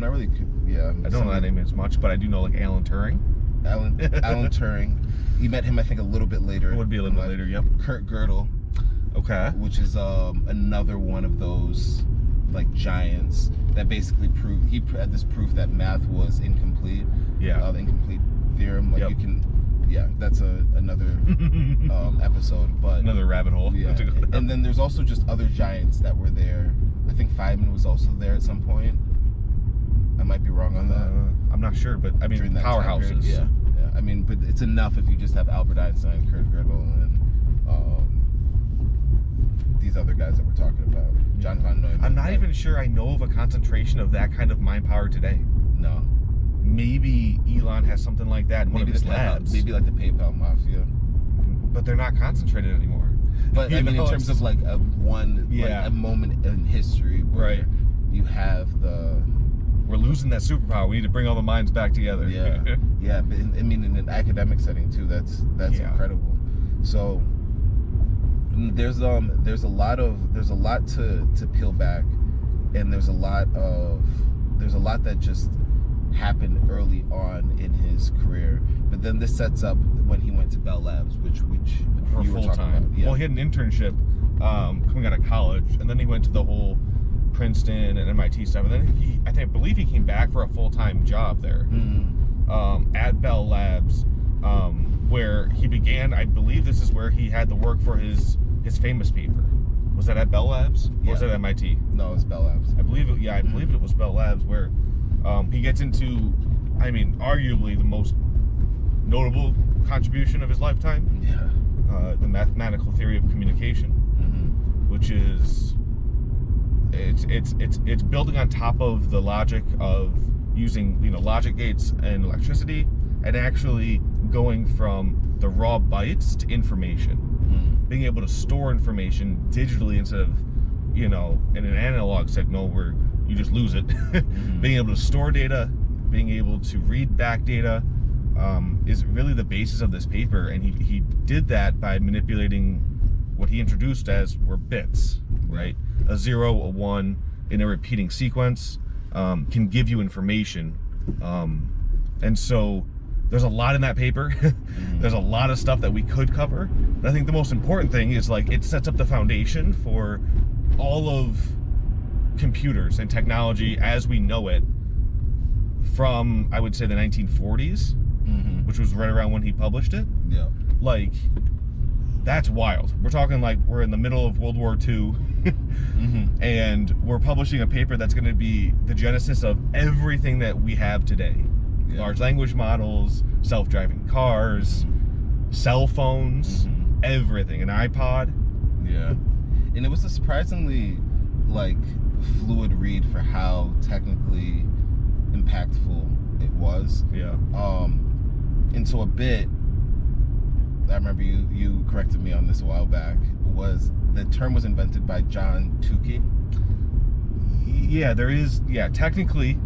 not really. Yeah, I don't know that name as much, but I do know like Alan Turing. Alan Turing. You met him, I think, a little bit later. It would be a little bit later. Yep. Kurt Gödel. Okay. Which is another one of those like giants that basically proved he had this proof that math was incomplete. Yeah. The incomplete theorem. Like you can. Yeah, that's another episode, but another rabbit hole. Yeah. And then there's also just other giants that were there. I think Feynman was also there at some point. I might be wrong on that. I'm not sure, but I mean, powerhouses. Yeah. I mean, but it's enough if you just have Albert Einstein, Kurt Gödel, and these other guys that we're talking about. John von Neumann. I'm not even sure I know of a concentration of that kind of mind power today. No. Maybe Elon has something like that in one of his labs. Maybe like the PayPal mafia. But they're not concentrated anymore. But I mean, in terms of like a moment in history where you have we're losing that superpower. We need to bring all the minds back together. Yeah, yeah. But I mean, in an academic setting too, that's incredible. So there's a lot to peel back, and there's a lot that just happened early on in his career. But then this sets up when he went to Bell Labs, which for you were full time. Yeah. Well, he had an internship coming out of college, and then he went to the whole Princeton and MIT stuff, and then I believe he came back for a full-time job there at Bell Labs, where he began. I believe this is where he had the work for his famous paper. Was that at Bell Labs or was that at MIT? No, it was Bell Labs. I believe it. Yeah, I believe it was Bell Labs, where he gets into, I mean, arguably the most notable contribution of his lifetime. Yeah. The mathematical theory of communication, which is. It's building on top of the logic of using logic gates and electricity, and actually going from the raw bytes to information, being able to store information digitally instead of in an analog signal where you just lose it. Being able to store data, being able to read back data, is really the basis of this paper, and he did that by manipulating what he introduced as were bits, right? A 0, a 1 in a repeating sequence can give you information. And so there's a lot in that paper. There's a lot of stuff that we could cover. But I think the most important thing is like it sets up the foundation for all of computers and technology as we know it from, I would say, the 1940s, which was right around when he published it. Yeah. Like, that's wild. We're talking like we're in the middle of World War II, and we're publishing a paper that's going to be the genesis of everything that we have today. Yeah. Large language models, self-driving cars, cell phones, everything, an iPod. Yeah. And it was a surprisingly like fluid read for how technically impactful it was. Yeah. And so a bit, I remember you corrected me on this a while back, was the term was invented by John Tukey. Yeah, there is. Yeah, technically,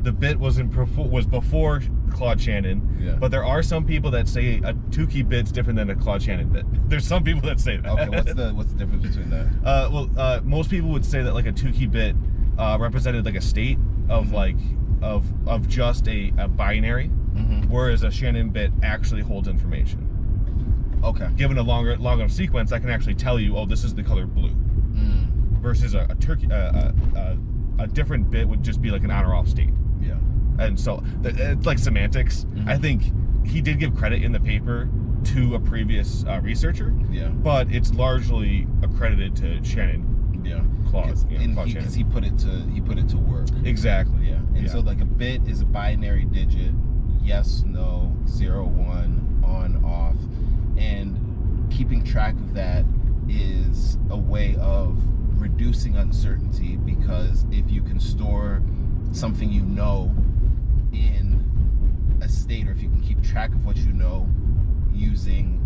the bit was before Claude Shannon. But there are some people that say a Tukey bit's different than a Claude Shannon bit. There's some people that say that. Okay, what's the difference between that? Most people would say that like a Tukey bit represented like a state of like of just a binary, whereas a Shannon bit actually holds information. Okay. Given a long enough sequence, I can actually tell you, oh, this is the color blue. Versus a different bit would just be like an on or off state. Yeah. And so it's like semantics. I think he did give credit in the paper to a previous researcher. Yeah. But it's largely accredited to Shannon. Yeah. Claude Shannon. Because he put it to work. Exactly. Yeah. And so like a bit is a binary digit, yes, no, 0, 1, on, off. And keeping track of that is a way of reducing uncertainty, because if you can store something you know in a state, or if you can keep track of what you know using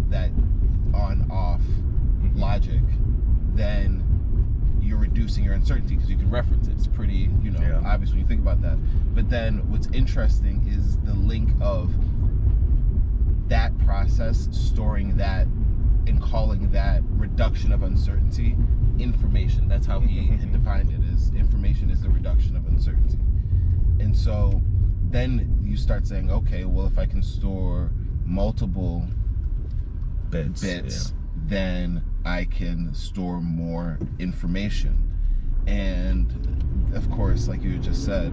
that on-off logic, then you're reducing your uncertainty because you can reference it. It's pretty, obvious when you think about that. But then what's interesting is the link of that process, storing that and calling that reduction of uncertainty information. That's how he had defined it, is information is the reduction of uncertainty. And so then you start saying, okay, well, if I can store multiple bits, then I can store more information. And of course, like you just said,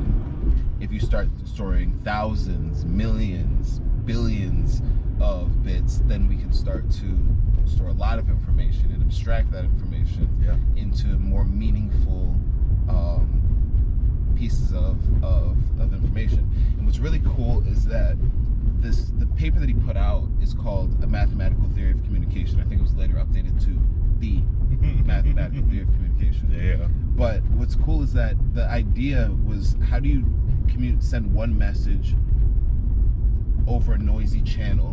if you start storing thousands, millions, billions of bits, then we can start to store a lot of information and abstract that information into more meaningful pieces of information. And what's really cool is that the paper that he put out is called A Mathematical Theory of Communication. I think it was later updated to The Mathematical Theory of Communication. Yeah. But what's cool is that the idea was, how do you send one message over a noisy channel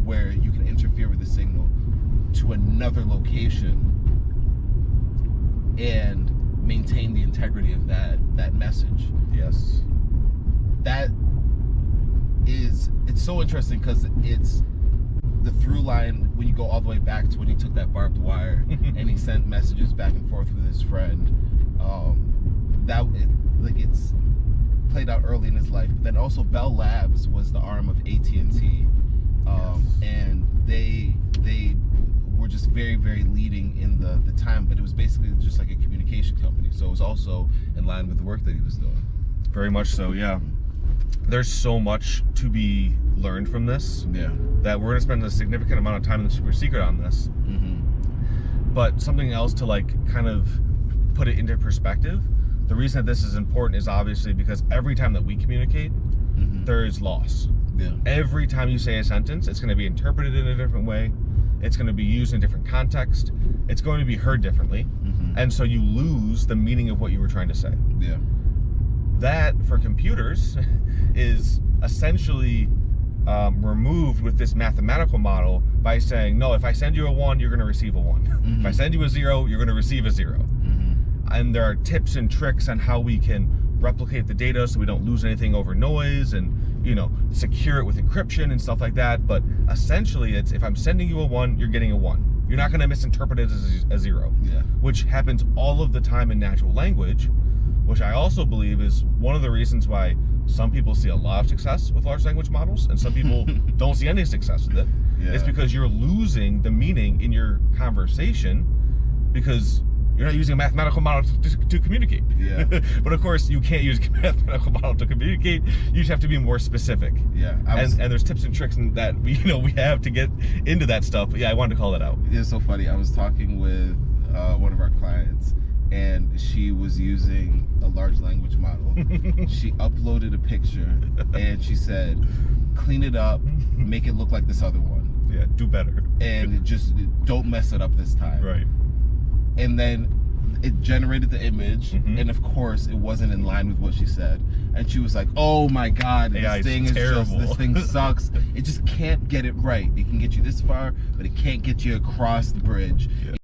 where you can interfere with the signal to another location and maintain the integrity of that message? Yes. It's so interesting because it's the through line when you go all the way back to when he took that barbed wire and he sent messages back and forth with his friend. It's played out early in his life. But then also Bell Labs was the arm of AT&T, and they were just very, very leading in the time. But it was basically just like a communication company, so it was also in line with the work that he was doing. Very much so, yeah. There's so much to be learned from this that we're going to spend a significant amount of time in the Super Secret on this. But something else to like kind of put it into perspective, the reason that this is important is obviously because every time that we communicate, there is loss. Every time you say a sentence, it's going to be interpreted in a different way. It's going to be used in a different context. It's going to be heard differently. And so you lose the meaning of what you were trying to say. That, for computers, is essentially removed with this mathematical model by saying, no, if I send you a 1, you're going to receive a 1. If I send you a 0, you're going to receive a 0. And there are tips and tricks on how we can replicate the data so we don't lose anything over noise, and secure it with encryption and stuff like that. But essentially, it's, if I'm sending you a 1, you're getting a 1. You're not going to misinterpret it as a 0, which happens all of the time in natural language, which I also believe is one of the reasons why some people see a lot of success with large language models and some people don't see any success with it. It's because you're losing the meaning in your conversation because you're not using a mathematical model to communicate. But of course, you can't use a mathematical model to communicate. You just have to be more specific. And there's tips and tricks that we have to get into that stuff. But I wanted to call that out. It's so funny. I was talking with one of our clients, and she was using a large language model. She uploaded a picture and she said, clean it up, make it look like this other one. Do better. And just don't mess it up this time. Right. And then it generated the image, and of course it wasn't in line with what she said. And she was like, oh my God, this thing is terrible. This thing sucks. It just can't get it right. It can get you this far, but it can't get you across the bridge.